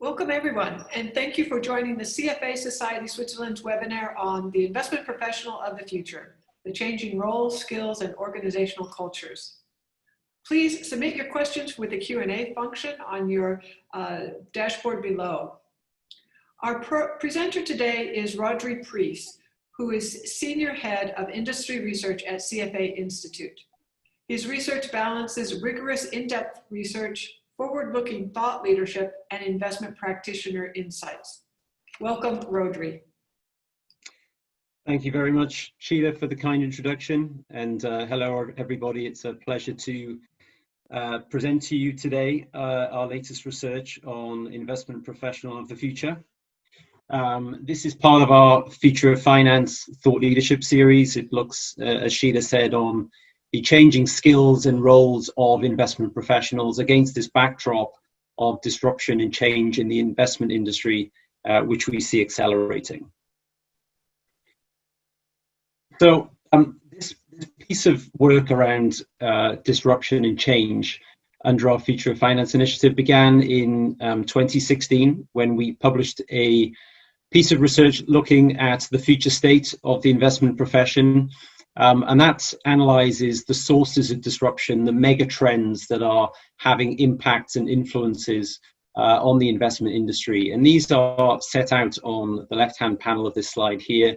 Welcome everyone, and thank you for joining the CFA Society Switzerland's webinar on the investment professional of the future, the changing roles, skills, and organizational cultures. Please submit your questions with the Q&A function on your dashboard below. Our presenter today is Rhodri Preece, who is Senior Head of Industry Research at CFA Institute. His research balances rigorous in-depth research, forward-looking thought leadership, and investment practitioner insights. Welcome, Rhodri. Thank you very much, Sheila, for the kind introduction. And hello, everybody. It's a pleasure to present to you today our latest research on investment professional of the future. This is part of our Future of Finance Thought Leadership series. It looks, as Sheila said, on the changing skills and roles of investment professionals against this backdrop of disruption and change in the investment industry, which we see accelerating. So this piece of work around disruption and change under our Future of Finance initiative began in 2016 when we published a piece of research looking at the future state of the investment profession. And that analyzes the sources of disruption, the mega trends that are having impacts and influences on the investment industry. And these are set out on the left-hand panel of this slide here.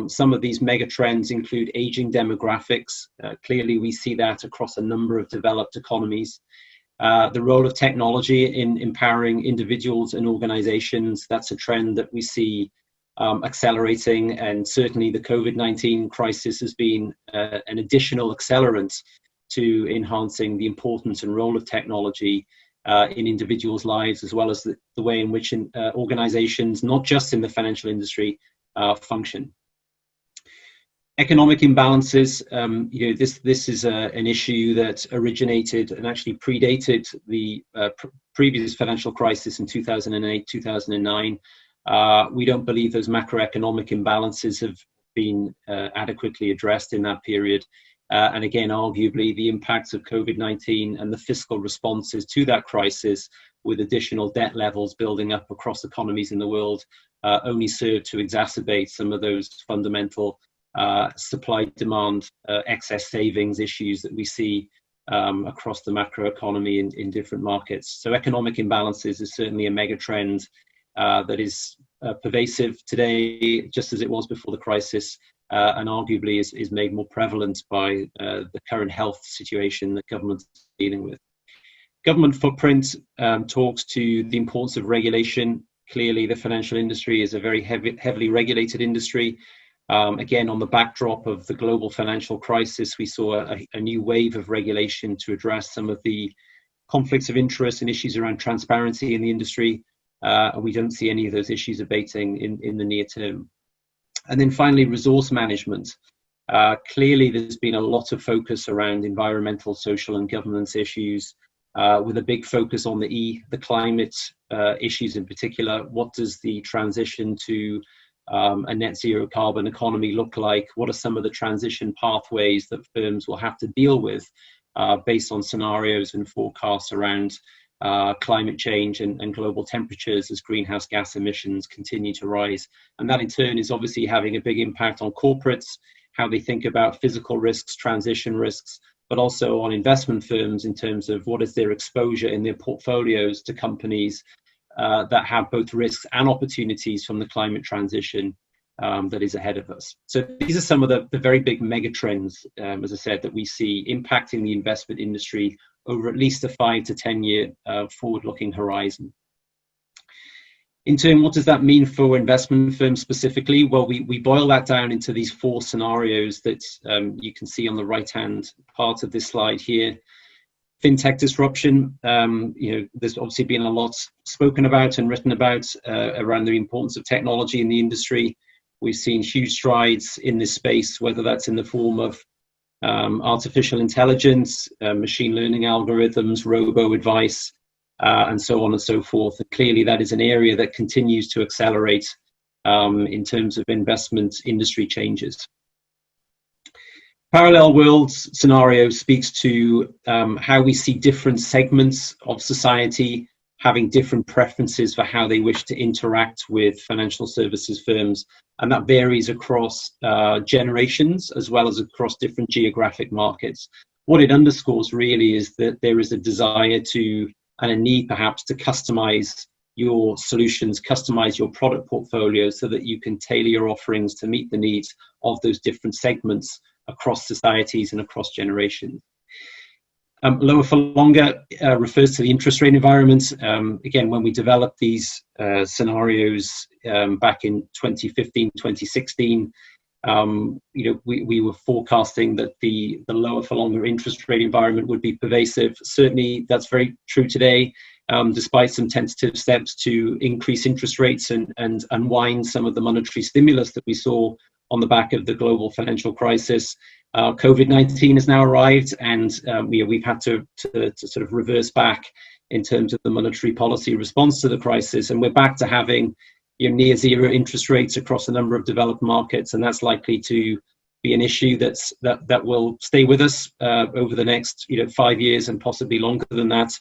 Some of these mega trends include aging demographics. Clearly, we see that across a number of developed economies. The role of technology in empowering individuals and organizations, that's a trend that we see accelerating, and certainly the COVID-19 crisis has been an additional accelerant to enhancing the importance and role of technology in individuals' lives, as well as the way in which organizations, not just in the financial industry, function. Economic imbalances, this is an issue that originated and actually predated the previous financial crisis in 2008, 2009. We don't believe those macroeconomic imbalances have been adequately addressed in that period. And again, arguably, the impacts of COVID-19 and the fiscal responses to that crisis, with additional debt levels building up across economies in the world, only serve to exacerbate some of those fundamental supply-demand excess savings issues that we see across the macroeconomy in different markets. So economic imbalances is certainly a mega trend that is pervasive today, just as it was before the crisis, and arguably is made more prevalent by the current health situation that government is dealing with. Government footprint talks to the importance of regulation. Clearly, the financial industry is a very heavily regulated industry. Again, on the backdrop of the global financial crisis, we saw a new wave of regulation to address some of the conflicts of interest and issues around transparency in the industry. And we don't see any of those issues abating in the near term. And then finally, resource management. Clearly, there's been a lot of focus around environmental, social, and governance issues, with a big focus on the climate issues in particular. What does the transition to a net zero carbon economy look like? What are some of the transition pathways that firms will have to deal with based on scenarios and forecasts around climate change and global temperatures as greenhouse gas emissions continue to rise? And that in turn is obviously having a big impact on corporates, how they think about physical risks, transition risks, but also on investment firms in terms of what is their exposure in their portfolios to companies that have both risks and opportunities from the climate transition that is ahead of us. So these are some of the very big mega trends, as I said, that we see impacting the investment industry over at least a 5 to 10 year forward-looking horizon. In turn, what does that mean for investment firms specifically? Well, we boil that down into these 4 scenarios that you can see on the right-hand part of this slide here. Fintech disruption, there's obviously been a lot spoken about and written about around the importance of technology in the industry. We've seen huge strides in this space, whether that's in the form of artificial intelligence, machine learning algorithms, robo-advice, and so on and so forth. And clearly, that is an area that continues to accelerate in terms of investment industry changes. Parallel worlds scenario speaks to how we see different segments of society having different preferences for how they wish to interact with financial services firms. And that varies across generations as well as across different geographic markets. What it underscores really is that there is a desire to, and a need perhaps, to customize your solutions, customize your product portfolio so that you can tailor your offerings to meet the needs of those different segments across societies and across generations. Lower for longer refers to the interest rate environment. Again, when we developed these scenarios back in 2015, 2016, we were forecasting that the lower for longer interest rate environment would be pervasive. Certainly, that's very true today, despite some tentative steps to increase interest rates and unwind some of the monetary stimulus that we saw on the back of the global financial crisis. COVID-19 has now arrived, and we've had to sort of reverse back in terms of the monetary policy response to the crisis, and we're back to having near zero interest rates across a number of developed markets, and that's likely to be an issue that will stay with us over the next 5 years and possibly longer than that.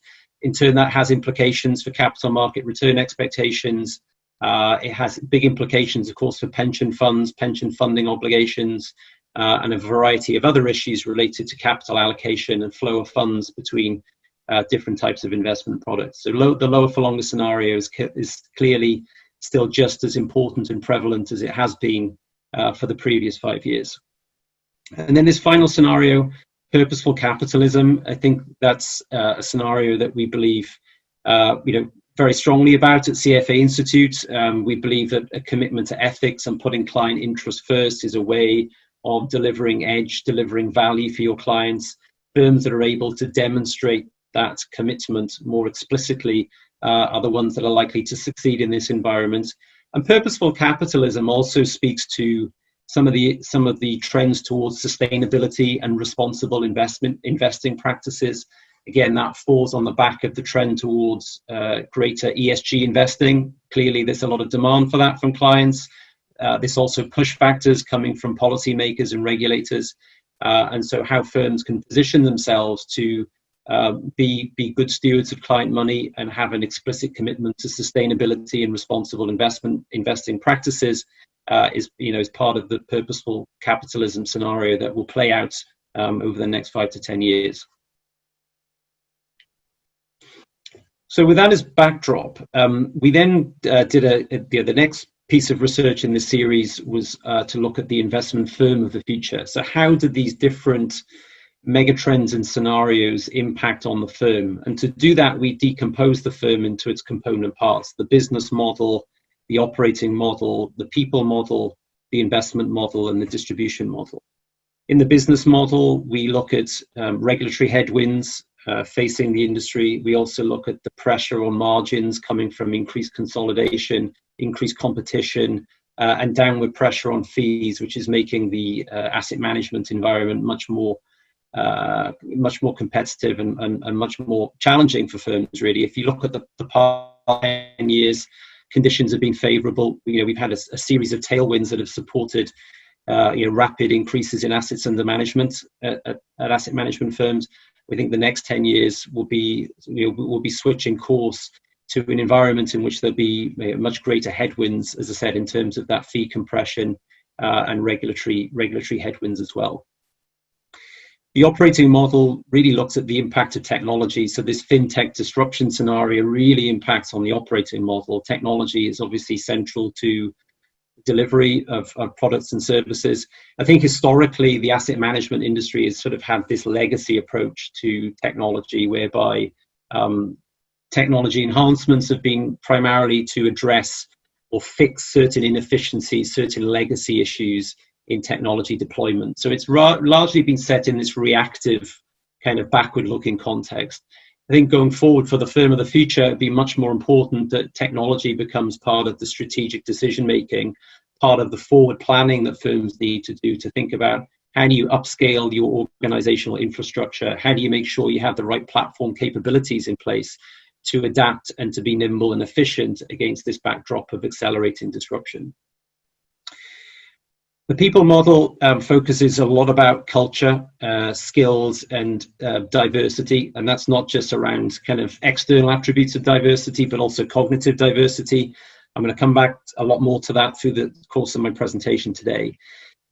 In turn, that has implications for capital market return expectations. It has big implications, of course, for pension funds, pension funding obligations, and a variety of other issues related to capital allocation and flow of funds between different types of investment products. So the lower for longer scenario is clearly still just as important and prevalent as it has been for the previous 5 years. And then this final scenario, purposeful capitalism, I think that's a scenario that we believe very strongly about at CFA Institute. We believe that a commitment to ethics and putting client interest first is a way of delivering edge, delivering value for your clients. Firms that are able to demonstrate that commitment more explicitly are the ones that are likely to succeed in this environment. And purposeful capitalism also speaks to some of the trends towards sustainability and responsible investing practices. Again, that falls on the back of the trend towards greater ESG investing. Clearly, there's a lot of demand for that from clients. This also push factors coming from policymakers and regulators. And so how firms can position themselves to be good stewards of client money and have an explicit commitment to sustainability and responsible investing practices is part of the purposeful capitalism scenario that will play out over the next 5 to 10 years. So with that as backdrop, we then did the next piece of research in this series was to look at the investment firm of the future. So how did these different megatrends and scenarios impact on the firm? And to do that, we decomposed the firm into its component parts: the business model, the operating model, the people model, the investment model, and the distribution model. In the business model, we look at regulatory headwinds facing the industry. We also look at the pressure on margins coming from increased consolidation, increased competition, and downward pressure on fees, which is making the asset management environment much more competitive and much more challenging for firms, really. If you look at the past 10 years, conditions have been favorable. We've had a series of tailwinds that have supported rapid increases in assets under management at asset management firms. We think the next 10 years will be switching course to an environment in which there'll be much greater headwinds, as I said, in terms of that fee compression and regulatory headwinds as well. The operating model really looks at the impact of technology. So this fintech disruption scenario really impacts on the operating model. Technology is obviously central to delivery of products and services. I think historically the asset management industry has sort of had this legacy approach to technology, whereby technology enhancements have been primarily to address or fix certain inefficiencies, certain legacy issues in technology deployment. So it's largely been set in this reactive kind of backward-looking context. I think going forward for the firm of the future, it'd be much more important that technology becomes part of the strategic decision-making, part of the forward planning that firms need to do to think about how do you upscale your organizational infrastructure, how do you make sure you have the right platform capabilities in place to adapt and to be nimble and efficient against this backdrop of accelerating disruption. The people model focuses a lot about culture, skills, and diversity. And that's not just around kind of external attributes of diversity, but also cognitive diversity. I'm going to come back a lot more to that through the course of my presentation today.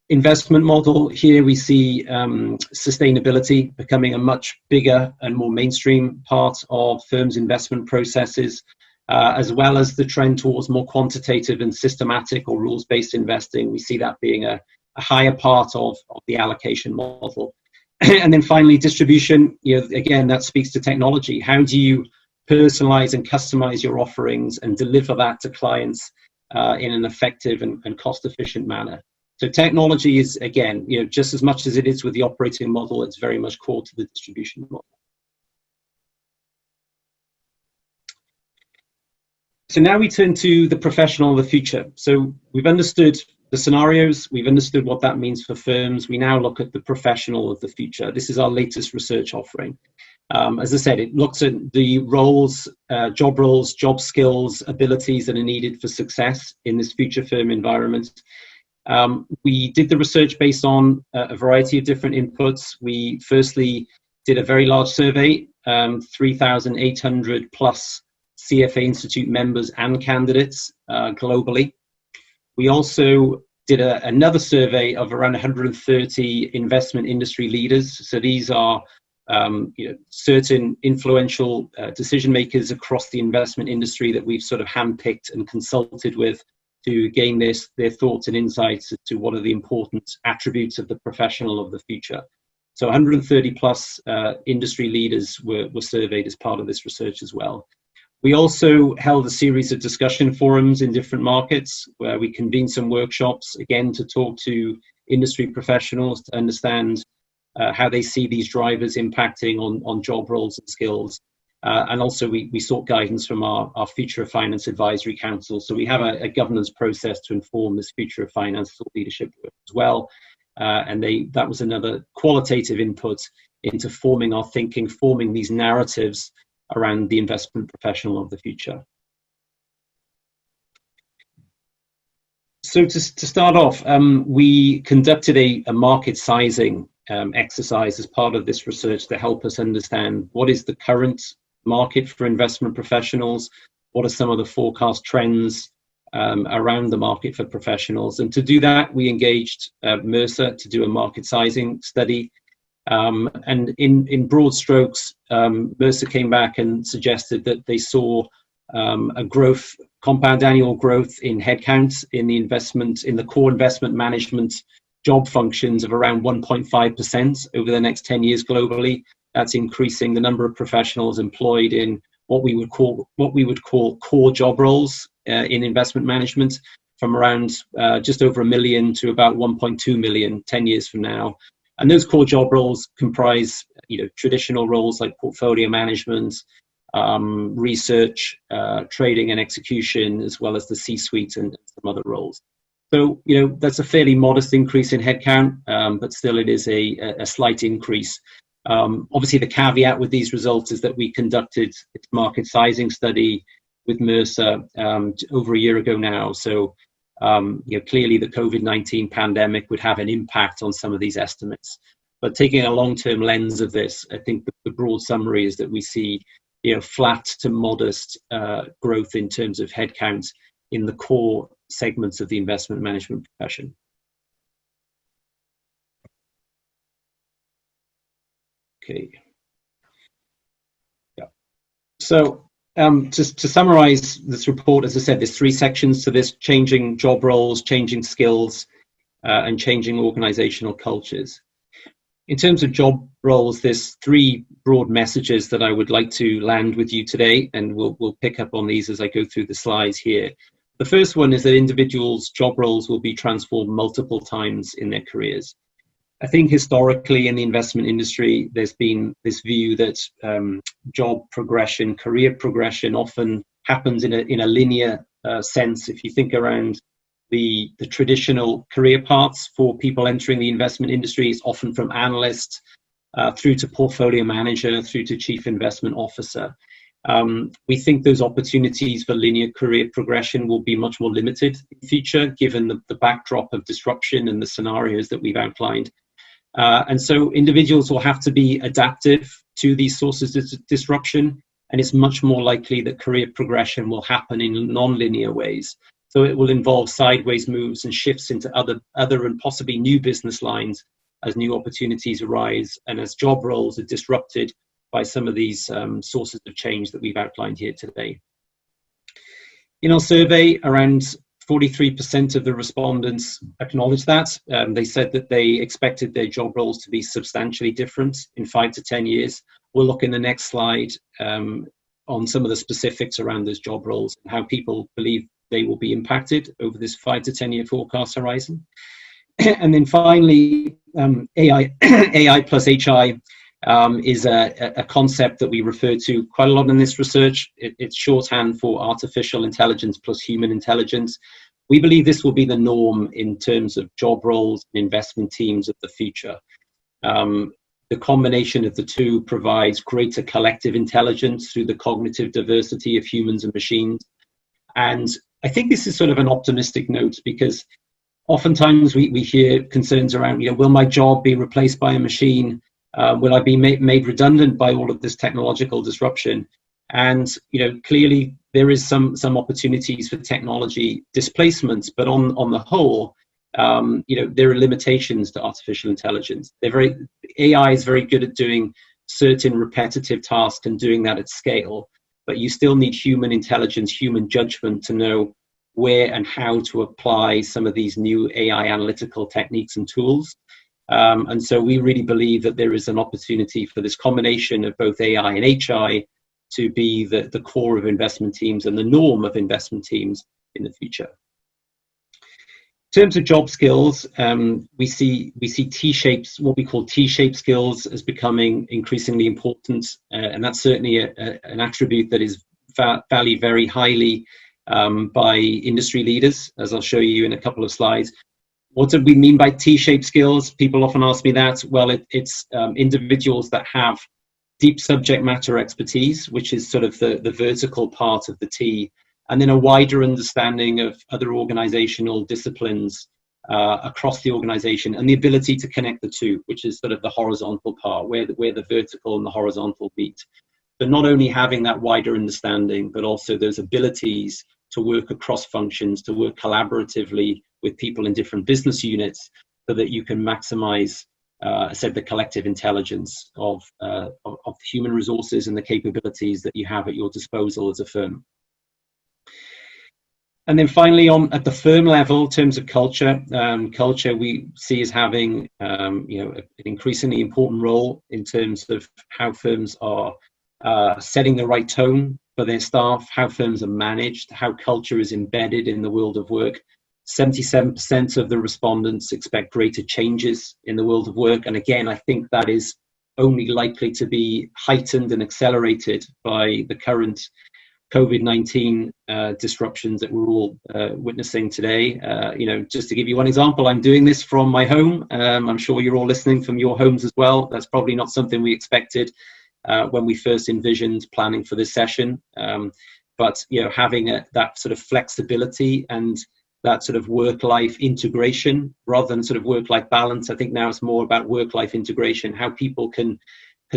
Investment model, here we see sustainability becoming a much bigger and more mainstream part of firms' investment processes, as well as the trend towards more quantitative and systematic or rules-based investing. We see that being a higher part of the allocation model. And then finally, distribution, again, that speaks to technology. How do you personalize and customize your offerings and deliver that to clients in an effective and cost-efficient manner? So technology is, again, just as much as it is with the operating model, it's very much core to the distribution model. So now we turn to the professional of the future. So we've understood the scenarios, we've understood what that means for firms. We now look at the professional of the future. This is our latest research offering. As I said, it looks at the roles, job skills, abilities that are needed for success in this future firm environment. We did the research based on a variety of different inputs. We firstly did a very large survey, 3,800 plus CFA Institute members and candidates globally. We also did another survey of around 130 investment industry leaders. So these are certain influential decision makers across the investment industry that we've sort of handpicked and consulted with to gain their thoughts and insights as to what are the important attributes of the professional of the future. So 130 plus industry leaders were surveyed as part of this research as well. We also held a series of discussion forums in different markets where we convened some workshops, again, to talk to industry professionals to understand how they see these drivers impacting on job roles and skills. And also we sought guidance from our Future of Finance Advisory Council. So we have a governance process to inform this Future of Finance leadership work as well. And that was another qualitative input into forming our thinking, forming these narratives around the investment professional of the future. So to start off, we conducted a market sizing exercise as part of this research to help us understand what is the current market for investment professionals, what are some of the forecast trends around the market for professionals. And to do that, we engaged Mercer to do a market sizing study. And in broad strokes, Mercer came back and suggested that they saw a compound annual growth in headcount in the core investment management job functions of around 1.5% over the next 10 years globally. That's increasing the number of professionals employed in what we would call core job roles in investment management from around just over 1 million to about 1.2 million 10 years from now. And those core job roles comprise, traditional roles like portfolio management, research, trading and execution, as well as the C-suite and some other roles. So, that's a fairly modest increase in headcount, but still it is a slight increase. Obviously, the caveat with these results is that we conducted a market sizing study with Mercer over a year ago now. So, clearly the COVID-19 pandemic would have an impact on some of these estimates. But taking a long-term lens of this, I think the broad summary is that we see flat to modest growth in terms of headcount in the core segments of the investment management profession. Okay. Yeah. So to summarize this report, as I said, there's 3 sections to this: changing job roles, changing skills, and changing organizational cultures. In terms of job roles, there's 3 broad messages that I would like to land with you today, and we'll pick up on these as I go through the slides here. The first one is that individuals' job roles will be transformed multiple times in their careers. I think historically in the investment industry, there's been this view that job progression, career progression often happens in a linear sense. If you think around the traditional career paths for people entering the investment industry, it's often from analyst through to portfolio manager, through to chief investment officer. We think those opportunities for linear career progression will be much more limited in the future, given the backdrop of disruption and the scenarios that we've outlined. And so individuals will have to be adaptive to these sources of disruption, and it's much more likely that career progression will happen in non-linear ways. So it will involve sideways moves and shifts into other and possibly new business lines as new opportunities arise and as job roles are disrupted by some of these sources of change that we've outlined here today. In our survey, around 43% of the respondents acknowledged that. They said that they expected their job roles to be substantially different in 5 to 10 years. We'll look in the next slide on some of the specifics around those job roles and how people believe they will be impacted over this 5 to 10 year forecast horizon. And then finally, AI plus HI is a concept that we refer to quite a lot in this research. It's shorthand for artificial intelligence plus human intelligence. We believe this will be the norm in terms of job roles and investment teams of the future. The combination of the two provides greater collective intelligence through the cognitive diversity of humans and machines. And I think this is sort of an optimistic note, because oftentimes we hear concerns around, will my job be replaced by a machine? Will I be made redundant by all of this technological disruption? And clearly there is some opportunities for technology displacements, but on the whole, there are limitations to artificial intelligence. AI is very good at doing certain repetitive tasks and doing that at scale, but you still need human intelligence, human judgment to know where and how to apply some of these new AI analytical techniques and tools. And so we really believe that there is an opportunity for this combination of both AI and HI to be the core of investment teams and the norm of investment teams in the future. In terms of job skills, we see T-shapes, what we call T-shaped skills, as becoming increasingly important, and that's certainly an attribute that is valued very highly by industry leaders, as I'll show you in a couple of slides. What do we mean by T-shaped skills? People often ask me that. Well, it's individuals that have deep subject matter expertise, which is sort of the vertical part of the T, and then a wider understanding of other organizational disciplines across the organization, and the ability to connect the two, which is sort of the horizontal part, where the vertical and the horizontal meet. But not only having that wider understanding, but also those abilities to work across functions, to work collaboratively with people in different business units, so that you can maximize, the collective intelligence of human resources and the capabilities that you have at your disposal as a firm. And then finally, at the firm level, in terms of culture, we see as having an increasingly important role in terms of how firms are setting the right tone for their staff, how firms are managed, how culture is embedded in the world of work. 77% of the respondents expect greater changes in the world of work. And again, I think that is only likely to be heightened and accelerated by the current COVID-19 disruptions that we're all witnessing today. Just to give you one example, I'm doing this from my home. I'm sure you're all listening from your homes as well. That's probably not something we expected when we first envisioned planning for this session. But having that sort of flexibility and that sort of work-life integration rather than sort of work-life balance. I think now it's more about work-life integration, how people can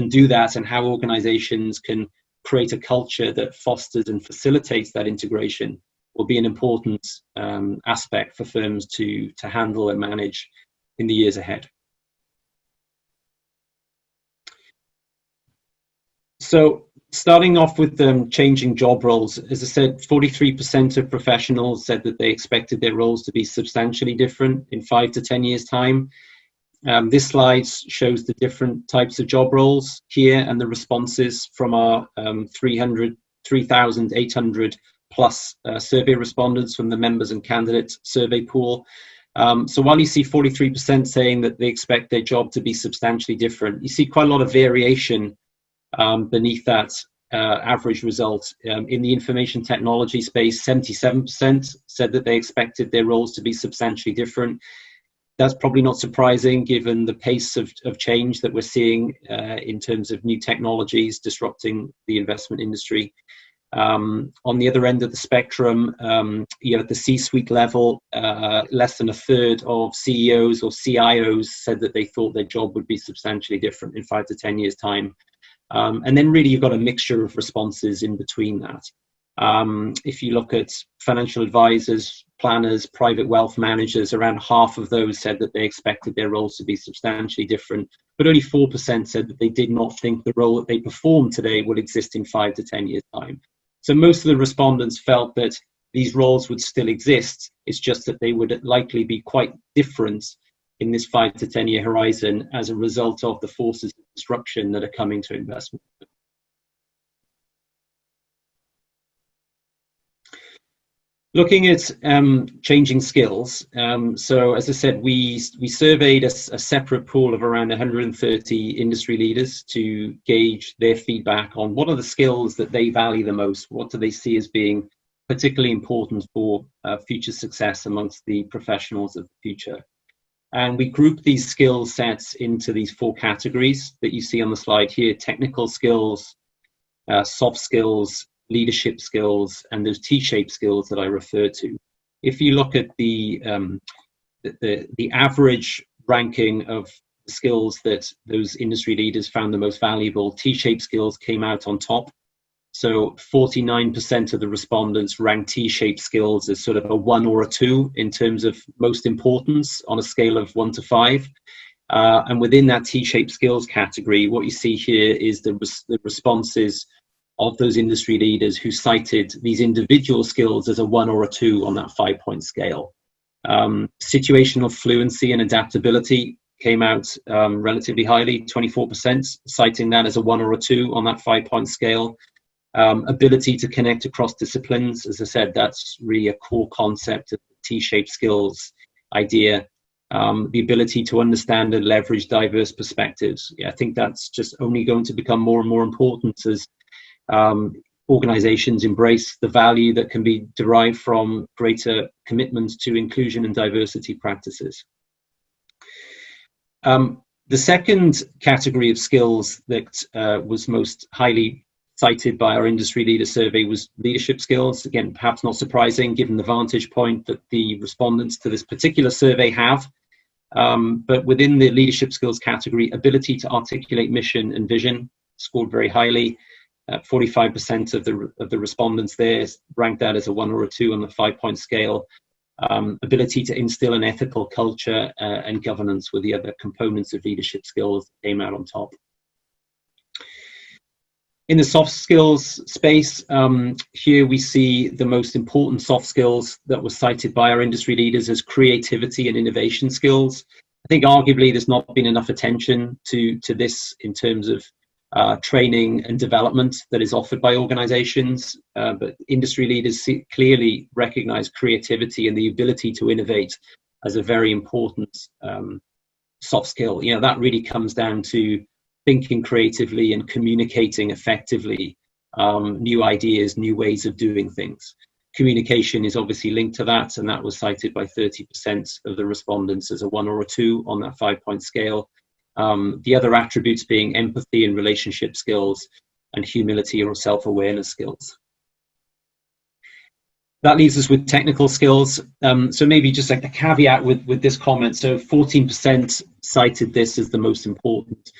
do that, and how organizations can create a culture that fosters and facilitates that integration will be an important aspect for firms to handle and manage in the years ahead. So starting off with changing job roles, as I said, 43% of professionals said that they expected their roles to be substantially different in 5 to 10 years' time. This slide shows the different types of job roles here and the responses from our 3,800 plus survey respondents from the members and candidates survey pool. So while you see 43% saying that they expect their job to be substantially different, you see quite a lot of variation beneath that average result. In the information technology space, 77% said that they expected their roles to be substantially different. That's probably not surprising given the pace of change that we're seeing in terms of new technologies disrupting the investment industry. On the other end of the spectrum, at the C-suite level, less than a third of CEOs or CIOs said that they thought their job would be substantially different in 5 to 10 years' time. And then really you've got a mixture of responses in between that. If you look at financial advisors, planners, private wealth managers, around half of those said that they expected their roles to be substantially different, but only 4% said that they did not think the role that they perform today will exist in 5 to 10 years' time. So most of the respondents felt that these roles would still exist. It's just that they would likely be quite different in this 5 to 10 year horizon as a result of the forces of disruption that are coming to investment. Looking at changing skills, so as I said, we surveyed a separate pool of around 130 industry leaders to gauge their feedback on what are the skills that they value the most, what do they see as being particularly important for future success amongst the professionals of the future. And we grouped these skill sets into these 4 categories that you see on the slide here: technical skills, soft skills, leadership skills, and those T-shaped skills that I referred to. If you look at the average ranking of skills that those industry leaders found the most valuable, T-shaped skills came out on top. So 49% of the respondents ranked T-shaped skills as sort of a 1 or a 2 in terms of most importance on a scale of 1 to 5. And within that T-shaped skills category, what you see here is the responses of those industry leaders who cited these individual skills as a 1 or a 2 on that 5-point scale. Situational fluency and adaptability came out relatively highly, 24%, citing that as a 1 or a 2 on that 5-point scale. Ability to connect across disciplines, as I said, that's really a core concept of the T-shaped skills idea. The ability to understand and leverage diverse perspectives. I think that's just only going to become more and more important as organizations embrace the value that can be derived from greater commitment to inclusion and diversity practices. The second category of skills that was most highly cited by our industry leader survey was leadership skills. Again, perhaps not surprising given the vantage point that the respondents to this particular survey have. But within the leadership skills category, ability to articulate mission and vision scored very highly. 45% of the respondents there ranked that as a 1 or a 2 on the 5-point scale. Ability to instill an ethical culture and governance were the other components of leadership skills that came out on top. In the soft skills space, here we see the most important soft skills that were cited by our industry leaders as creativity and innovation skills. I think arguably there's not been enough attention to this in terms of training and development that is offered by organizations, but industry leaders clearly recognize creativity and the ability to innovate as a very important soft skill. That really comes down to thinking creatively and communicating effectively new ideas, new ways of doing things. Communication is obviously linked to that, and that was cited by 30% of the respondents as a 1 or a 2 on that 5-point scale. The other attributes being empathy and relationship skills and humility or self-awareness skills. That leaves us with technical skills. So maybe just like a caveat with this comment. So 14% cited this as the most important.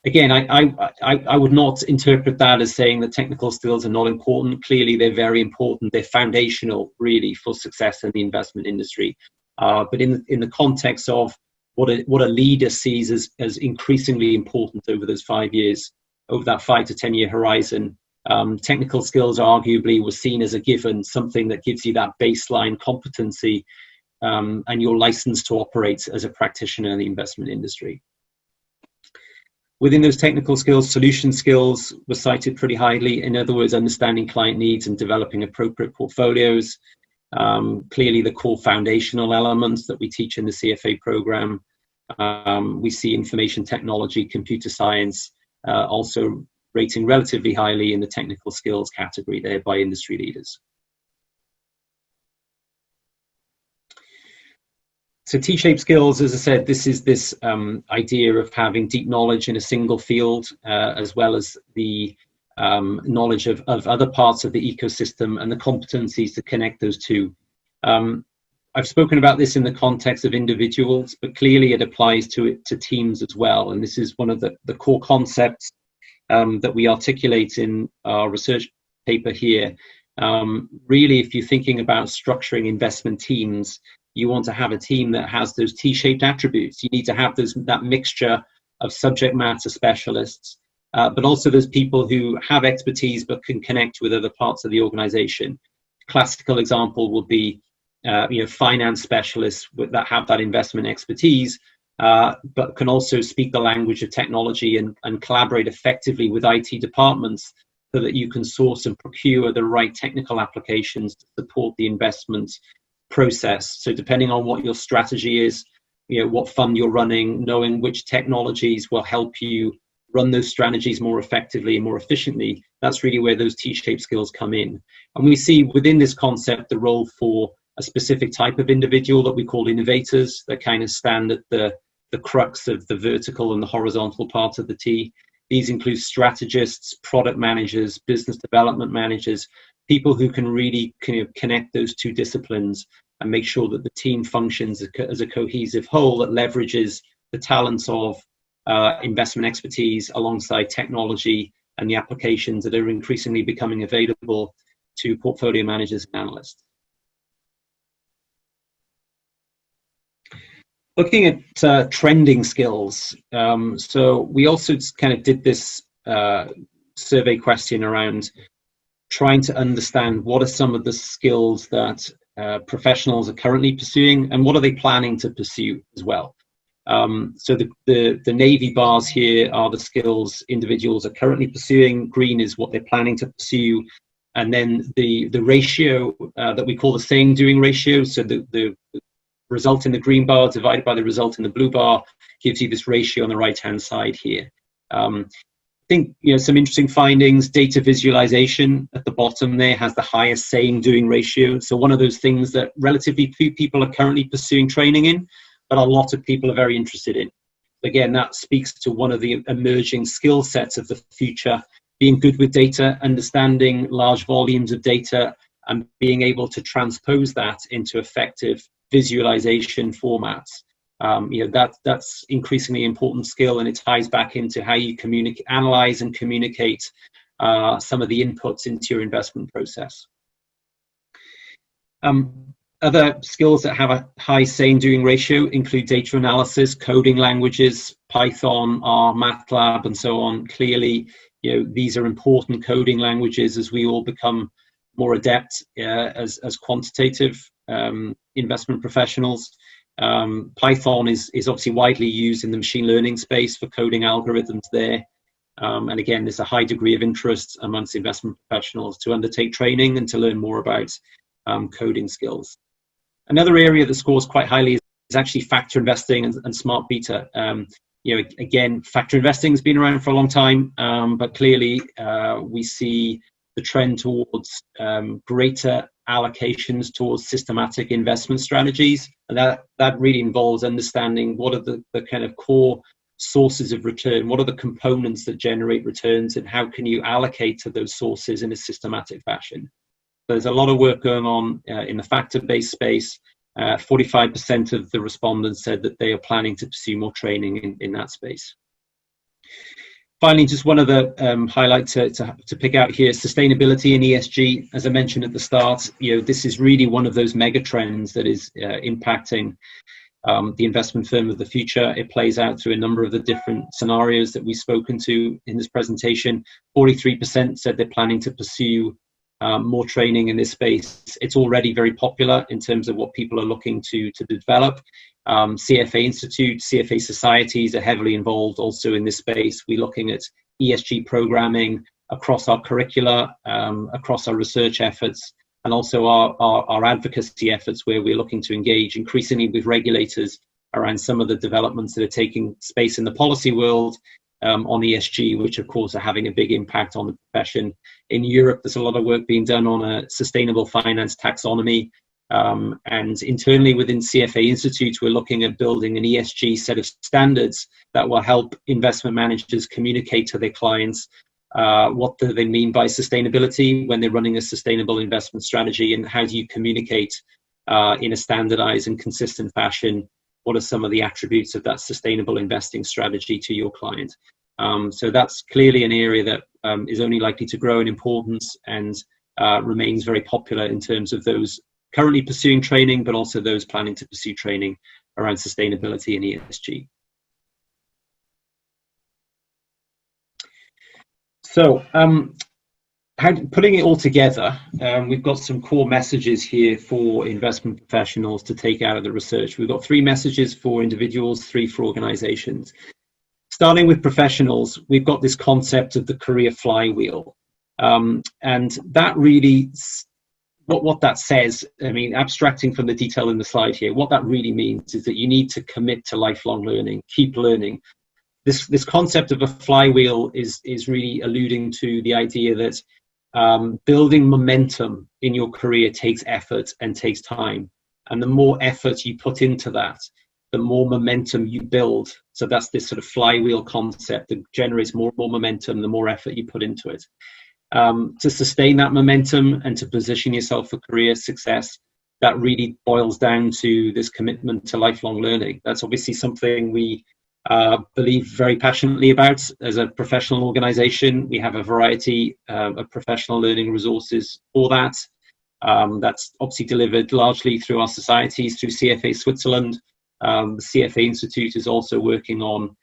Again, I would not interpret that as saying that technical skills are not important. Clearly, they're very important. They're foundational, really, for success in the investment industry. But in the context of what a leader sees as increasingly important over those 5 years, over that 5 to 10 year horizon, technical skills arguably was seen as a given, something that gives you that baseline competency and your license to operate as a practitioner in the investment industry. Within those technical skills, solution skills were cited pretty highly. In other words, understanding client needs and developing appropriate portfolios. Clearly, the core foundational elements that we teach in the CFA program. We see information technology, computer science, also rating relatively highly in the technical skills category there by industry leaders. So T-shaped skills, as I said, this is this idea of having deep knowledge in a single field, as well as the knowledge of other parts of the ecosystem and the competencies to connect those two. I've spoken about this in the context of individuals, but clearly it applies to teams as well. And this is one of the core concepts that we articulate in our research paper here. Really, if you're thinking about structuring investment teams, you want to have a team that has those T-shaped attributes. You need to have that mixture of subject matter specialists, but also those people who have expertise but can connect with other parts of the organization. Classical example would be finance specialists that have that investment expertise, but can also speak the language of technology and collaborate effectively with IT departments so that you can source and procure the right technical applications to support the investment process. So depending on what your strategy is, what fund you're running, knowing which technologies will help you run those strategies more effectively and more efficiently, that's really where those T-shaped skills come in. And we see within this concept the role for a specific type of individual that we call innovators, that kind of stand at the crux of the vertical and the horizontal part of the T. These include strategists, product managers, business development managers, people who can really kind of connect those two disciplines and make sure that the team functions as a cohesive whole that leverages the talents of investment expertise alongside technology and the applications that are increasingly becoming available to portfolio managers and analysts. Looking at trending skills, so we also kind of did this survey question around trying to understand what are some of the skills that professionals are currently pursuing and what are they planning to pursue as well. So the navy bars here are the skills individuals are currently pursuing. Green is what they're planning to pursue. And then the ratio that we call the same doing ratio, so the result in the green bar divided by the result in the blue bar gives you this ratio on the right hand side here. I think some interesting findings. Data visualization at the bottom there has the highest same doing ratio, so one of those things that relatively few people are currently pursuing training in, but a lot of people are very interested in. Again, that speaks to one of the emerging skill sets of the future, being good with data, understanding large volumes of data, and being able to transpose that into effective visualization formats. That's increasingly important skill, and it ties back into how you analyze and communicate some of the inputs into your investment process. Other skills that have a high same doing ratio include data analysis, coding languages, Python, R, MATLAB, and so on. Clearly, these are important coding languages as we all become more adept as quantitative investment professionals. Python is obviously widely used in the machine learning space for coding algorithms there. And again, there's a high degree of interest amongst investment professionals to undertake training and to learn more about coding skills. Another area that scores quite highly is actually factor investing and smart beta. Again, factor investing has been around for a long time, but clearly we see the trend towards greater allocations towards systematic investment strategies. And that really involves understanding what are the kind of core sources of return, what are the components that generate returns, and how can you allocate to those sources in a systematic fashion. There's a lot of work going on in the factor-based space. 45% of the respondents said that they are planning to pursue more training in that space. Finally, just one other highlight to pick out here, sustainability and ESG. As I mentioned at the start, this is really one of those mega trends that is impacting the investment firm of the future. It plays out through a number of the different scenarios that we've spoken to in this presentation. 43% said they're planning to pursue more training in this space. It's already very popular in terms of what people are looking to develop. CFA Institute, CFA societies are heavily involved also in this space. We're looking at ESG programming across our curricula, across our research efforts, and also our advocacy efforts, where we're looking to engage increasingly with regulators around some of the developments that are taking space in the policy world on ESG, which of course are having a big impact on the profession. In Europe, there's a lot of work being done on a sustainable finance taxonomy. And internally within CFA Institute, we're looking at building an ESG set of standards that will help investment managers communicate to their clients what do they mean by sustainability when they're running a sustainable investment strategy, and how do you communicate in a standardized and consistent fashion what are some of the attributes of that sustainable investing strategy to your client. So that's clearly an area that is only likely to grow in importance and remains very popular in terms of those currently pursuing training, but also those planning to pursue training around sustainability and ESG. So putting it all together, we've got some core messages here for investment professionals to take out of the research. We've got 3 messages for individuals, 3 for organizations. Starting with professionals, we've got this concept of the career flywheel. And that really, what that says, I mean, abstracting from the detail in the slide here, what that really means is that you need to commit to lifelong learning, keep learning. This concept of a flywheel is really alluding to the idea that building momentum in your career takes effort and takes time. And the more effort you put into that, the more momentum you build. So that's this sort of flywheel concept that generates more and more momentum, the more effort you put into it. To sustain that momentum and to position yourself for career success, that really boils down to this commitment to lifelong learning. That's obviously something we believe very passionately about as a professional organization. We have a variety of professional learning resources for that. That's obviously delivered largely through our societies, through CFA Switzerland. The CFA Institute is also working on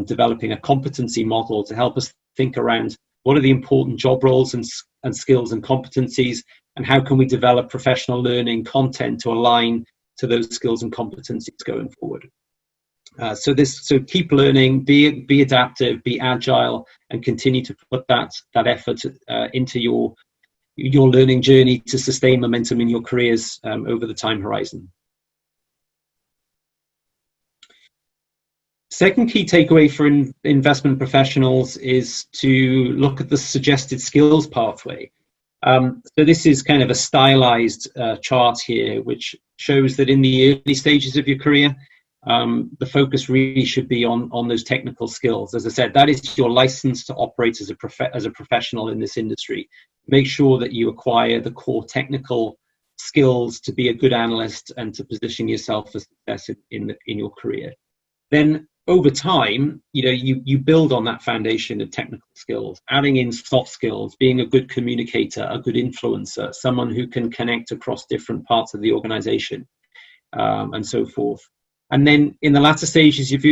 developing a competency model to help us think around what are the important job roles and skills and competencies, and how can we develop professional learning content to align to those skills and competencies going forward. So keep learning, be adaptive, be agile, and continue to put that effort into your learning journey to sustain momentum in your careers over the time horizon. Second key takeaway for investment professionals is to look at the suggested skills pathway. So this is kind of a stylized chart here, which shows that in the early stages of your career, the focus really should be on those technical skills. As I said, that is your license to operate as a professional in this industry. Make sure that you acquire the core technical skills to be a good analyst and to position yourself for success in your career. Then over time, you build on that foundation of technical skills, adding in soft skills, being a good communicator, a good influencer, someone who can connect across different parts of the organization, and so forth. And then in the latter stages of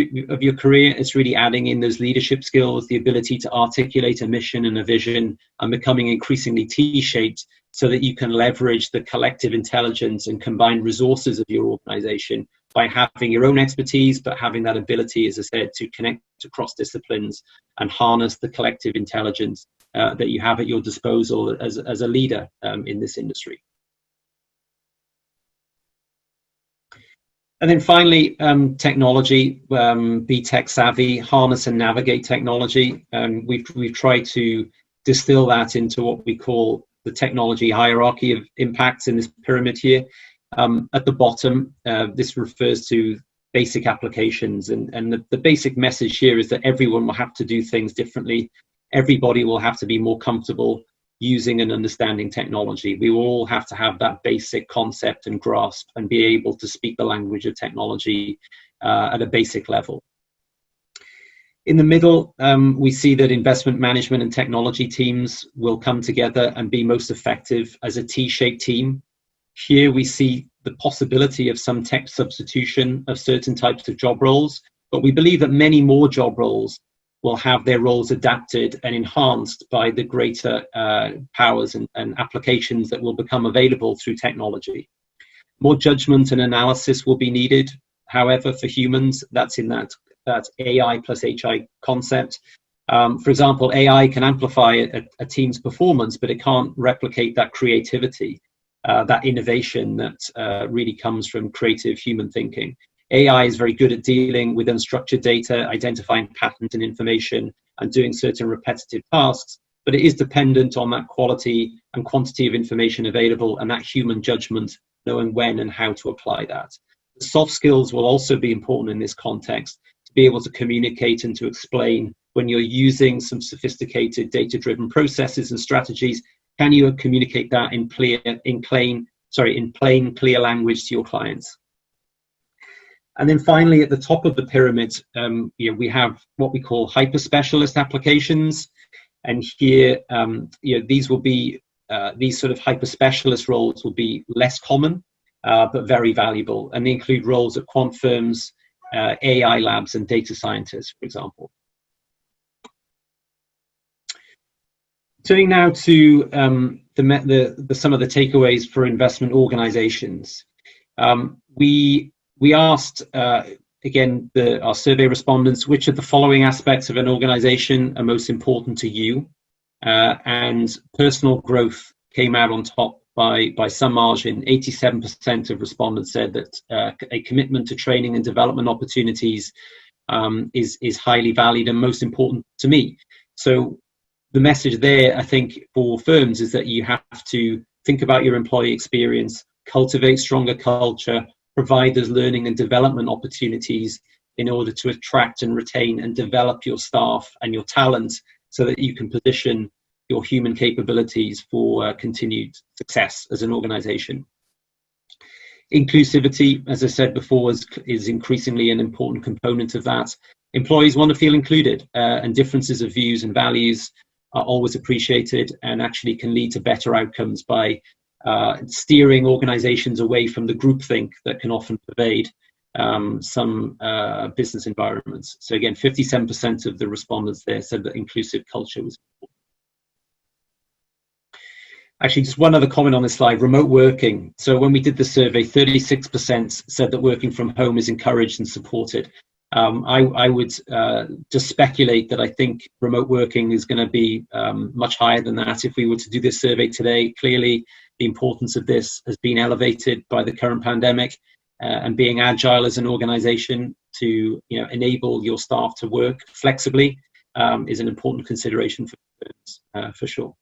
your career, it's really adding in those leadership skills, the ability to articulate a mission and a vision, and becoming increasingly T-shaped so that you can leverage the collective intelligence and combined resources of your organization by having your own expertise, but having that ability, as I said, to connect across disciplines and harness the collective intelligence that you have at your disposal as a leader in this industry. And then finally, technology, be tech savvy, harness and navigate technology. We've tried to distill that into what we call the technology hierarchy of impacts in this pyramid here. At the bottom, this refers to basic applications, and the basic message here is that everyone will have to do things differently. Everybody will have to be more comfortable using and understanding technology. We will all have to have that basic concept and grasp and be able to speak the language of technology at a basic level. In the middle, we see that investment management and technology teams will come together and be most effective as a T-shaped team. Here we see the possibility of some tech substitution of certain types of job roles, but we believe that many more job roles will have their roles adapted and enhanced by the greater powers and applications that will become available through technology. More judgment and analysis will be needed. However, for humans, that's in that AI plus HI concept. For example, AI can amplify a team's performance, but it can't replicate that creativity, that innovation that really comes from creative human thinking. AI is very good at dealing with unstructured data, identifying patterns and information, and doing certain repetitive tasks, but it is dependent on that quality and quantity of information available and that human judgment knowing when and how to apply that. The soft skills will also be important in this context, to be able to communicate and to explain when you're using some sophisticated data-driven processes and strategies. Can you communicate that in plain, clear language to your clients? And then finally, at the top of the pyramid, we have what we call hyper-specialist applications. And here, these will be, these sort of hyper-specialist roles will be less common, but very valuable. And they include roles at quant firms, AI labs, and data scientists, for example. Turning now to some of the takeaways for investment organizations. We asked, again, our survey respondents, which of the following aspects of an organization are most important to you? And personal growth came out on top by some margin. 87% of respondents said that a commitment to training and development opportunities is highly valued and most important to me. So the message there, I think, for firms is that you have to think about your employee experience, cultivate stronger culture, provide those learning and development opportunities in order to attract and retain and develop your staff and your talent, so that you can position your human capabilities for continued success as an organization. Inclusivity, as I said before, is increasingly an important component of that. Employees want to feel included, and differences of views and values are always appreciated and actually can lead to better outcomes by steering organizations away from the groupthink that can often pervade some business environments. So again, 57% of the respondents there said that inclusive culture was important. Actually, just one other comment on this slide, remote working. So when we did the survey, 36% said that working from home is encouraged and supported. I would just speculate that I think remote working is going to be much higher than that if we were to do this survey today. Clearly, the importance of this has been elevated by the current pandemic, and being agile as an organization to enable your staff to work flexibly is an important consideration for firms, for sure.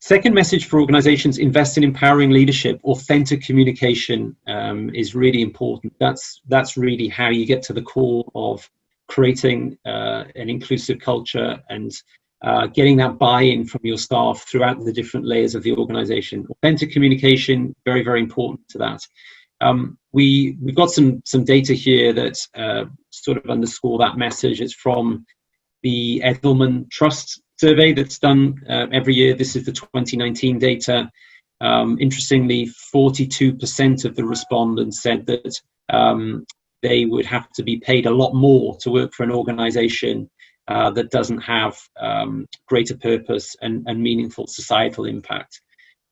Second message for organizations: invest in empowering leadership. Authentic communication is really important. That's really how you get to the core of creating an inclusive culture and getting that buy-in from your staff throughout the different layers of the organization. Authentic communication, very, very important to that. We've got some data here that sort of underscore that message. It's from the Edelman Trust survey that's done every year. This is the 2019 data. Interestingly, 42% of the respondents said that they would have to be paid a lot more to work for an organization that doesn't have greater purpose and meaningful societal impact.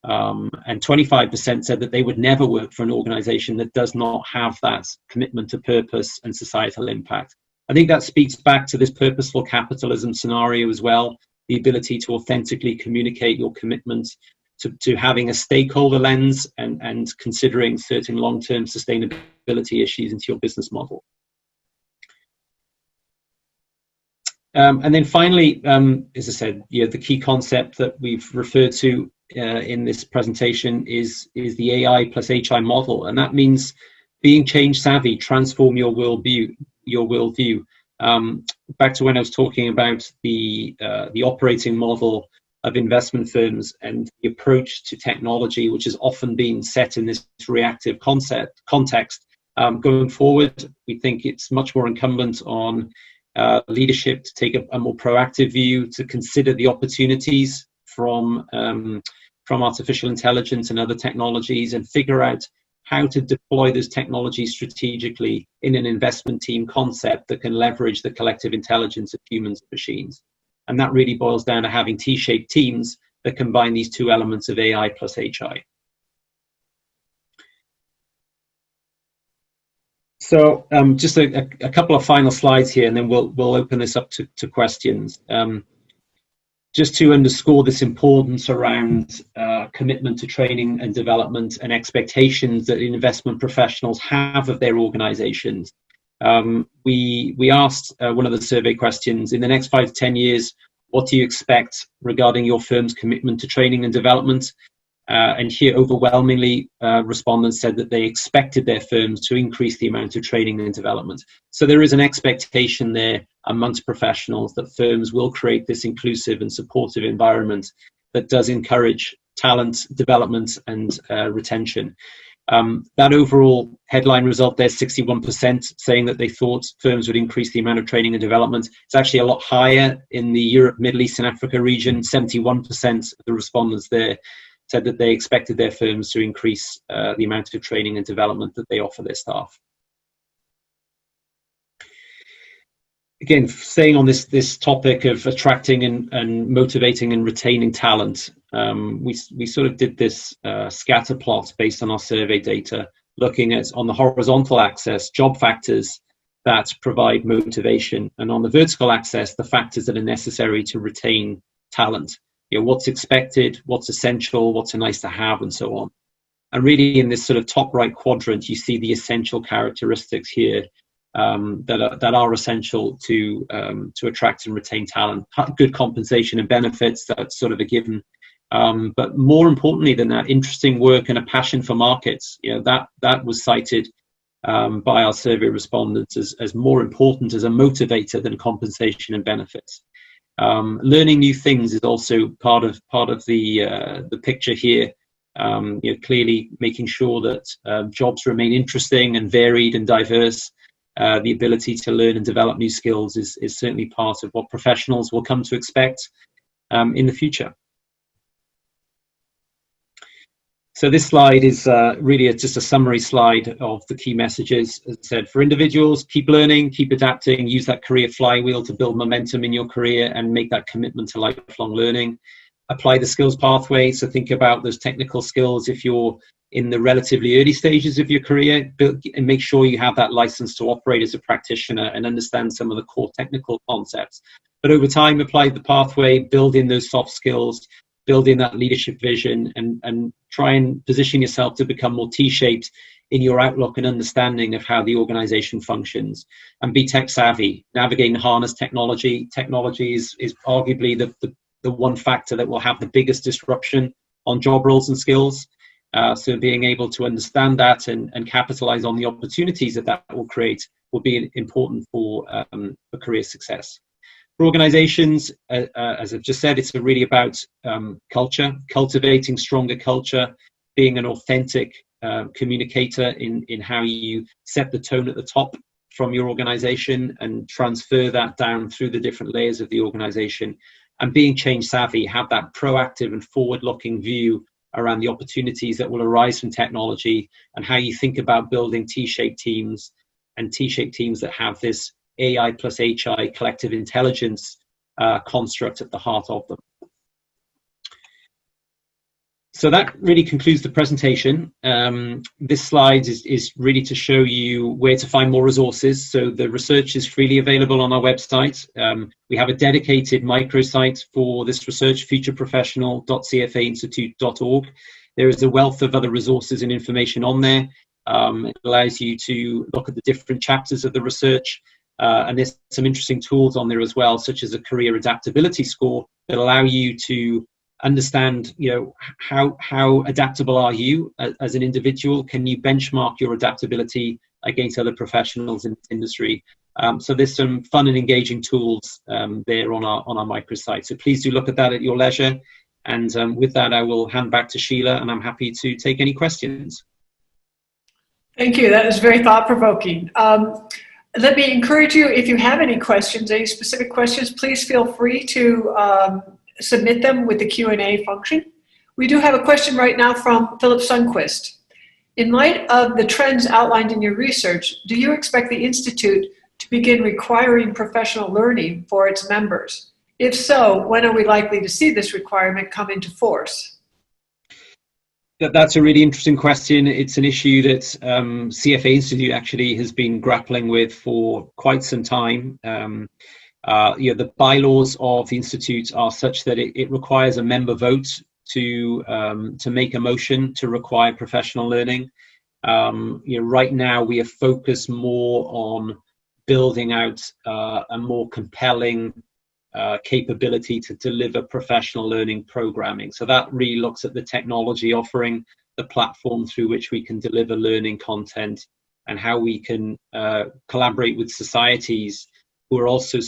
And 25% said that they would never work for an organization that does not have that commitment to purpose and societal impact. I think that speaks back to this purposeful capitalism scenario as well, the ability to authentically communicate your commitment to having a stakeholder lens and considering certain long-term sustainability issues into your business model. And then finally, as I said, the key concept that we've referred to in this presentation is the AI plus HI model, and that means being change savvy, transform your worldview. Back to when I was talking about the operating model of investment firms and the approach to technology, which has often been set in this reactive context. Going forward, we think it's much more incumbent on leadership to take a more proactive view, to consider the opportunities from artificial intelligence and other technologies, and figure out how to deploy those technologies strategically in an investment team concept that can leverage the collective intelligence of humans and machines. And that really boils down to having T-shaped teams that combine these two elements of AI plus HI. So just a couple of final slides here, and then we'll open this up to questions. Just to underscore this importance around commitment to training and development and expectations that investment professionals have of their organizations. We asked one of the survey questions: in the next 5 to 10 years, What do you expect regarding your firm's commitment to training and development? And here, overwhelmingly, respondents said that they expected their firms to increase the amount of training and development. So there is an expectation there amongst professionals that firms will create this inclusive and supportive environment that does encourage talent development and retention. That overall headline result there, 61% saying that they thought firms would increase the amount of training and development. It's actually a lot higher in the Europe, Middle East and Africa region. 71% of the respondents there said that they expected their firms to increase the amount of training and development that they offer their staff. Again, staying on this topic of attracting and motivating and retaining talent, we sort of did this scatter plot based on our survey data, looking at, on the horizontal axis, job factors that provide motivation, and on the vertical axis, the factors that are necessary to retain talent. You know, what's expected, what's essential, what's a nice to have, and so on. And really, in this sort of top right quadrant, you see the essential characteristics here that are essential to attract and retain talent. Good compensation and benefits, that's sort of a given. But more importantly than that, interesting work and a passion for markets. You know, that was cited by our survey respondents as more important as a motivator than compensation and benefits. Learning new things is also part of the picture here. You know, clearly making sure that jobs remain interesting and varied and diverse. The ability to learn and develop new skills is certainly part of what professionals will come to expect in the future. So this slide is really just a summary slide of the key messages. As I said, for individuals, keep learning, keep adapting, use that career flywheel to build momentum in your career and make that commitment to lifelong learning. Apply the skills pathway, so think about those technical skills if you're in the relatively early stages of your career, and make sure you have that license to operate as a practitioner and understand some of the core technical concepts. But over time, apply the pathway, build in those soft skills, build in that leadership vision, and try and position yourself to become more T-shaped in your outlook and understanding of how the organization functions. And be tech savvy, navigate and harness technology. Technology is arguably the one factor that will have the biggest disruption on job roles and skills. So being able to understand that and capitalize on the opportunities that will create will be important for career success. For organizations, as I've just said, it's really about culture, cultivating stronger culture, being an authentic communicator in how you set the tone at the top from your organization and transfer that down through the different layers of the organization. And being change savvy, have that proactive and forward-looking view around the opportunities that will arise from technology and how you think about building T-shaped teams and T-shaped teams that have this AI plus HI collective intelligence construct at the heart of them. So that really concludes the presentation. This slide is really to show you where to find more resources. So the research is freely available on our website. We have a dedicated microsite for this research, futureprofessional.cfainstitute.org. There is a wealth of other resources and information on there. It allows you to look at the different chapters of the research. And there's some interesting tools on there as well, such as a career adaptability score that allow you to understand, you know, how adaptable are you as an individual? Can you benchmark your adaptability against other professionals in the industry? So there's some fun and engaging tools there on our microsite. So please do look at that at your leisure. And with that, I will hand back to Sheila, and I'm happy to take any questions. Thank you. That is very thought-provoking. Let me encourage you, if you have any questions, any specific questions, please feel free to submit them with the Q&A function. We do have a question right now from Philip Sundquist. In light of the trends outlined in your research, do you expect the Institute to begin requiring professional learning for its members? If so, when are we likely to see this requirement come into force? That's a really interesting question. It's an issue that CFA Institute actually has been grappling with for quite some time. The bylaws of the Institute are such that it requires a member vote to make a motion to require professional learning. Right now we are focused more on building out a more compelling capability to deliver professional learning programming. So that really looks at the technology offering, the platform through which we can deliver learning content, and how we can collaborate with societies who are also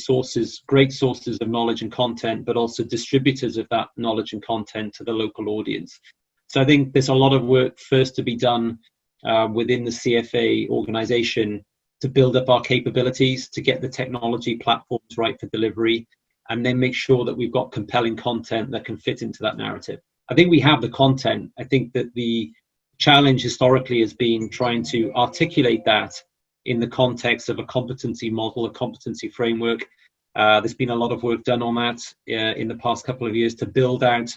great sources of knowledge and content, but also distributors of that knowledge and content to the local audience. So I think there's a lot of work first to be done within the CFA organization to build up our capabilities, to get the technology platforms right for delivery, and then make sure that we've got compelling content that can fit into that narrative. I think we have the content. I think that the challenge historically has been trying to articulate that in the context of a competency model, a competency framework. There's been a lot of work done on that in the past couple of years to build out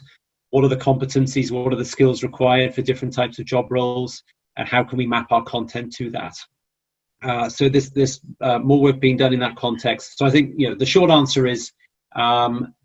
what are the competencies, what are the skills required for different types of job roles, and how can we map our content to that. So there's more work being done in that context. So I think the short answer is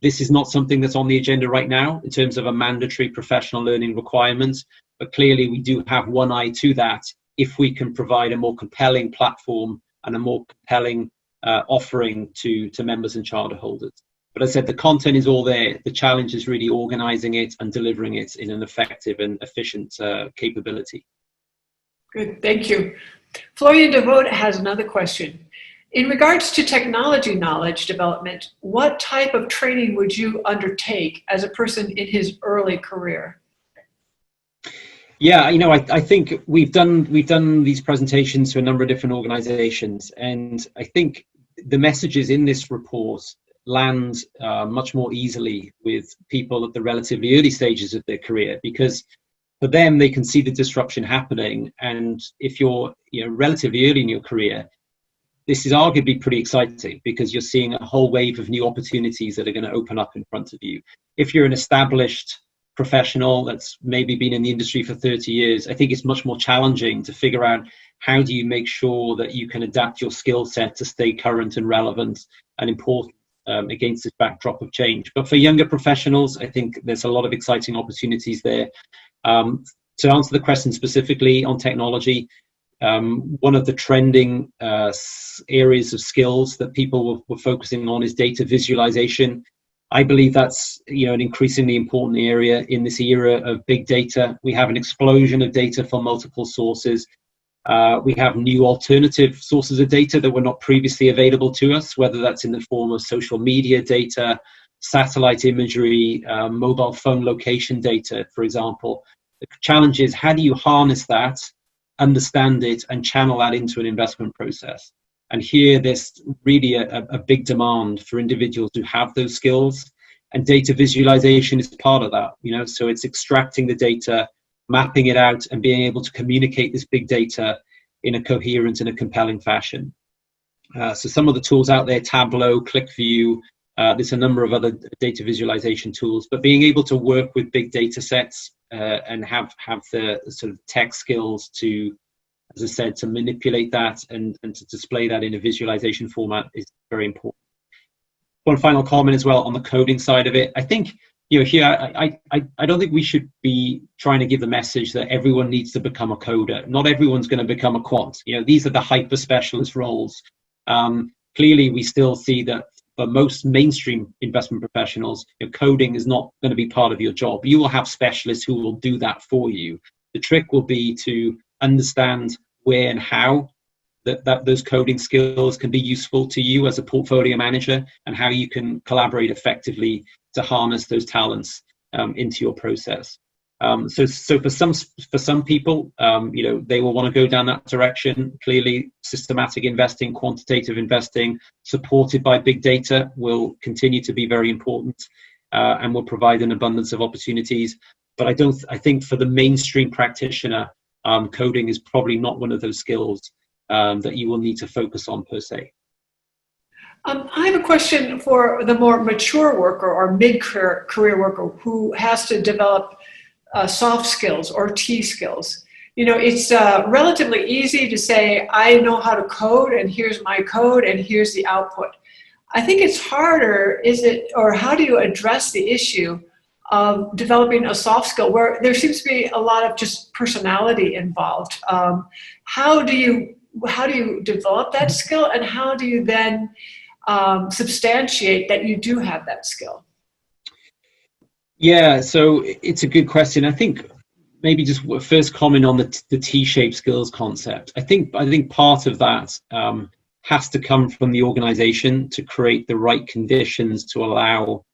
this is not something that's on the agenda right now in terms of a mandatory professional learning requirement, but clearly we do have one eye to that if we can provide a more compelling platform and a more compelling offering to members and charter holders. But as I said, the content is all there. The challenge is really organizing it and delivering it in an effective and efficient capability. Good, thank you. Florian Devote has another question. In regards to technology knowledge development, what type of training would you undertake as a person in his early career? Yeah, I think we've done these presentations to a number of different organizations, and I think the messages in this report land much more easily with people at the relatively early stages of their career, because for them, they can see the disruption happening. And if you're relatively early in your career, this is arguably pretty exciting because you're seeing a whole wave of new opportunities that are going to open up in front of you. If you're an established professional that's maybe been in the industry for 30 years, I think it's much more challenging to figure out how do you make sure that you can adapt your skill set to stay current and relevant and important against this backdrop of change. But for younger professionals, I think there's a lot of exciting opportunities there. To answer the question specifically on technology, one of the trending areas of skills that people were focusing on is data visualization. I believe that's an increasingly important area in this era of big data. We have an explosion of data from multiple sources. We have new alternative sources of data that were not previously available to us, whether that's in the form of social media data, satellite imagery, mobile phone location data, for example. The challenge is, how do you harness that, understand it, and channel that into an investment process? And here there's really a big demand for individuals who have those skills, and data visualization is part of that. So it's extracting the data, mapping it out, and being able to communicate this big data in a coherent and a compelling fashion. So some of the tools out there, Tableau, ClickView, there's a number of other data visualization tools, but being able to work with big data sets and have the sort of tech skills to, as I said, to manipulate that and to display that in a visualization format is very important. One final comment as well on the coding side of it. I think, here, I don't think we should be trying to give the message that everyone needs to become a coder. Not everyone's going to become a quant. These are the hyper specialist roles. Clearly, we still see that for most mainstream investment professionals, coding is not going to be part of your job. You will have specialists who will do that for you. The trick will be to understand where and how that those coding skills can be useful to you as a portfolio manager, and how you can collaborate effectively to harness those talents into your process. So for some people, they will want to go down that direction. Clearly, systematic investing, quantitative investing, supported by big data, will continue to be very important and will provide an abundance of opportunities. But I think for the mainstream practitioner, coding is probably not one of those skills that you will need to focus on per se. I have a question for the more mature worker or mid-career worker who has to develop soft skills or T skills. It's relatively easy to say, I know how to code, and here's my code, and here's the output. I think it's harder, how do you address the issue of developing a soft skill where there seems to be a lot of just personality involved? How do you develop that skill, and how do you then substantiate that you do have that skill? Yeah, so it's a good question. I think maybe just first comment on the T-shaped skills concept. I think part of that has to come from the organization to create the right conditions to allow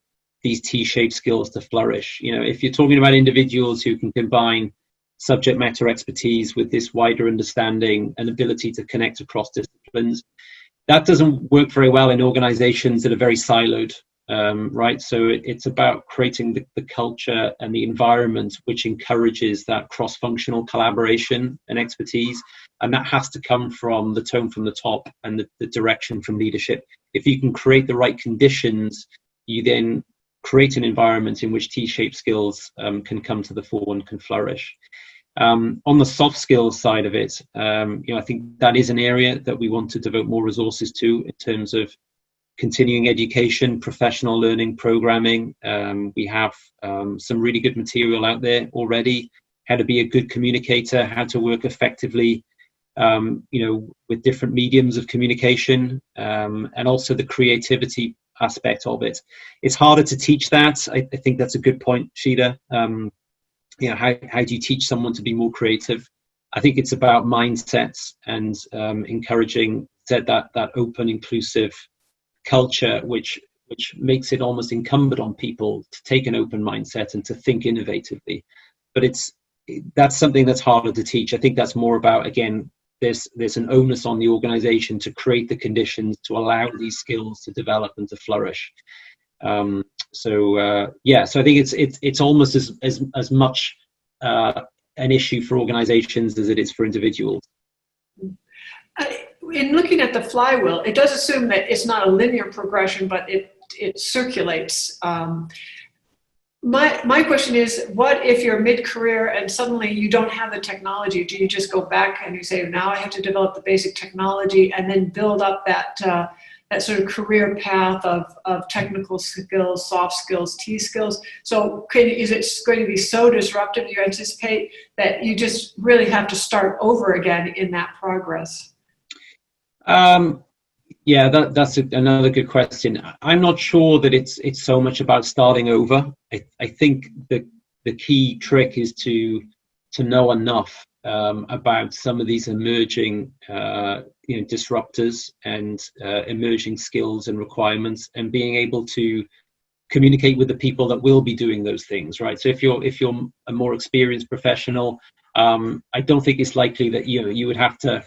these T-shaped skills to flourish. You know, if you're talking about individuals who can combine subject matter expertise with this wider understanding and ability to connect across disciplines, that doesn't work very well in organizations that are very siloed. Right, so it's about creating the culture and the environment which encourages that cross-functional collaboration and expertise, and that has to come from the tone from the top and the direction from leadership. If you can create the right conditions, you then create an environment in which T-shaped skills can come to the fore and can flourish. On the soft skills side of it, I think that is an area that we want to devote more resources to in terms of continuing education, professional learning, programming. We have some really good material out there already, how to be a good communicator, how to work effectively, with different mediums of communication, and also the creativity aspect of it. It's harder to teach that. I think that's a good point, Sheila. How do you teach someone to be more creative? I think it's about mindsets and encouraging that open, inclusive culture, which makes it almost incumbent on people to take an open mindset and to think innovatively. But that's something that's harder to teach. I think that's more about, again, there's an onus on the organization to create the conditions to allow these skills to develop and to flourish. So I think it's almost as much an issue for organizations as it is for individuals. In looking at the flywheel, it does assume that it's not a linear progression, but it circulates. My question is, what if you're mid-career and suddenly you don't have the technology? Do you just go back and you say, now I have to develop the basic technology and then build up that sort of career path of technical skills, soft skills, T skills? So is it going to be so disruptive, you anticipate, that you just really have to start over again in that progress? That's another good question. I'm not sure that it's so much about starting over. I think the key trick is to know enough about some of these emerging disruptors and emerging skills and requirements, and being able to communicate with the people that will be doing those things, right? So if you're a more experienced professional, I don't think it's likely that you would have to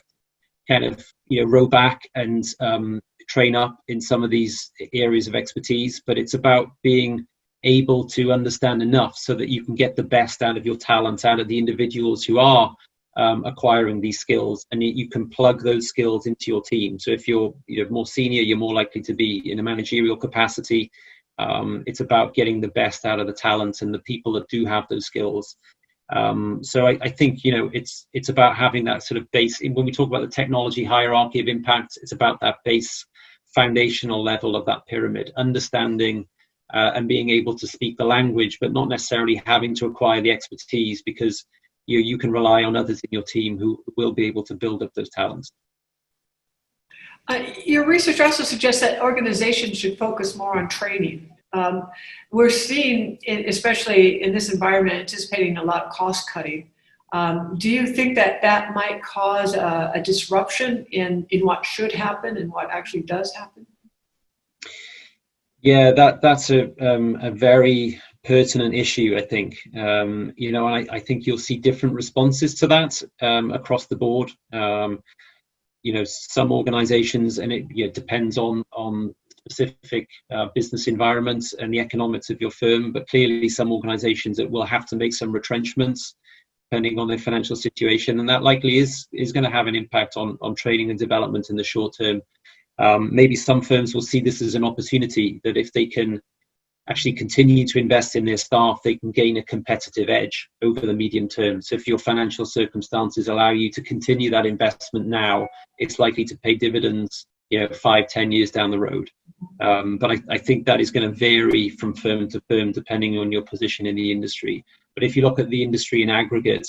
kind of row back and train up in some of these areas of expertise, but it's about being able to understand enough so that you can get the best out of your talent, out of the individuals who are acquiring these skills, and you can plug those skills into your team. So if you're more senior, you're more likely to be in a managerial capacity. It's about getting the best out of the talent and the people that do have those skills. So I think it's about having that sort of base. When we talk about the technology hierarchy of impact, it's about that base foundational level of that pyramid, understanding and being able to speak the language, but not necessarily having to acquire the expertise, because you can rely on others in your team who will be able to build up those talents. Your research also suggests that organizations should focus more on training. We're seeing, especially in this environment, anticipating a lot of cost cutting. Do you think that might cause a disruption in what should happen and what actually does happen? Yeah, that's a very pertinent issue, I think. I think you'll see different responses to that across the board. Some organizations, and it depends on specific business environments and the economics of your firm, but clearly some organizations that will have to make some retrenchments depending on their financial situation, and that likely is going to have an impact on training and development in the short term. Maybe some firms will see this as an opportunity, that if they can actually continue to invest in their staff, they can gain a competitive edge over the medium term. So if your financial circumstances allow you to continue that investment now, it's likely to pay dividends 5-10 years down the road. But I think that is going to vary from firm to firm depending on your position in the industry. But if you look at the industry in aggregate,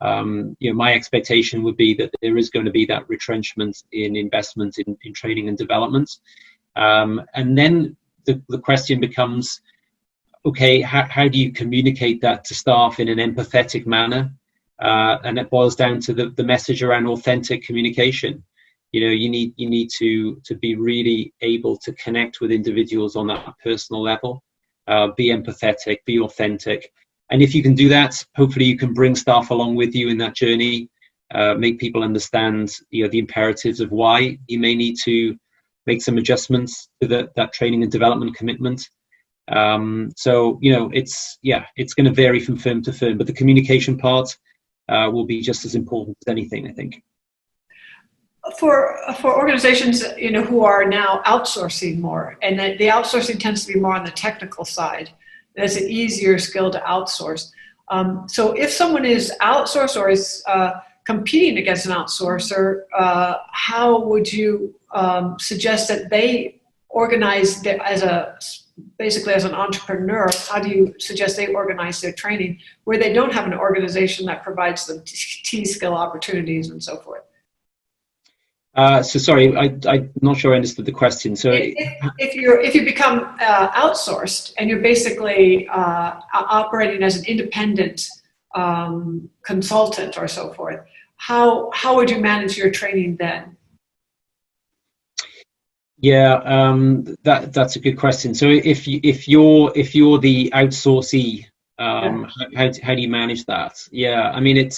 my expectation would be that there is going to be that retrenchment in investment in training and development. And then the question becomes, okay, how do you communicate that to staff in an empathetic manner? And it boils down to the message around authentic communication. You need to be really able to connect with individuals on that personal level, be empathetic, be authentic. And if you can do that, hopefully you can bring staff along with you in that journey, make people understand the imperatives of why you may need to make some adjustments to that training and development commitment. So it's going to vary from firm to firm, but the communication part will be just as important as anything, I think. For organizations who are now outsourcing more, and the outsourcing tends to be more on the technical side, it's an easier skill to outsource. So if someone is outsourced or is competing against an outsourcer, how would you suggest that they organize basically as an entrepreneur? How do you suggest they organize their training where they don't have an organization that provides them T-skill opportunities and so forth? So sorry, I'm not sure I understood the question. So if you become outsourced and you're basically operating as an independent consultant or so forth, how would you manage your training then? Yeah, that's a good question. So if you're the outsourcee, how do you manage that? Yeah, I mean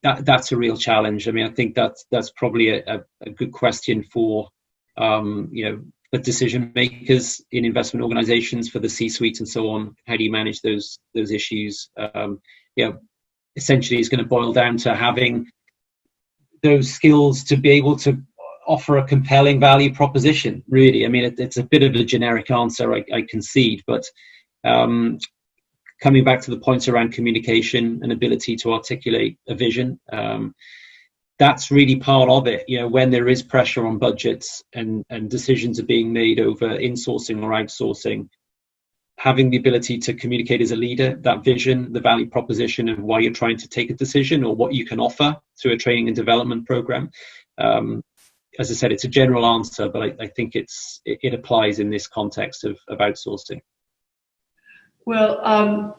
that's a real challenge. I mean, I think that's probably a good question for the decision makers in investment organizations, for the C-suite and so on. How do you manage those issues? Essentially, it's going to boil down to having those skills to be able to offer a compelling value proposition. Really, I mean, it's a bit of a generic answer, I concede, but coming back to the points around communication and ability to articulate a vision, that's really part of it. When there is pressure on budgets and decisions are being made over insourcing or outsourcing, having the ability to communicate as a leader, that vision, the value proposition of why you're trying to take a decision or what you can offer through a training and development program. As I said, it's a general answer, but I think it applies in this context of outsourcing. Well,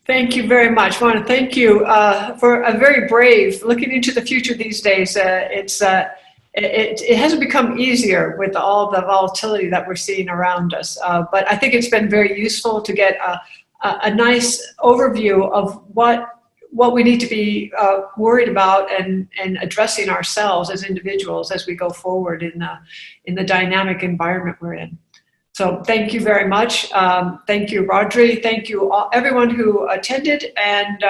thank you very much. I want to thank you for a very brave looking into the future these days. It hasn't become easier with all the volatility that we're seeing around us, but I think it's been very useful to get a nice overview of what we need to be worried about and addressing ourselves as individuals as we go forward in the dynamic environment we're in. So thank you very much. Thank you, Rhodri. Thank you, everyone who attended, and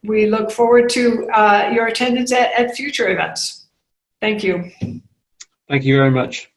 we look forward to your attendance at future events. Thank you. Thank you very much.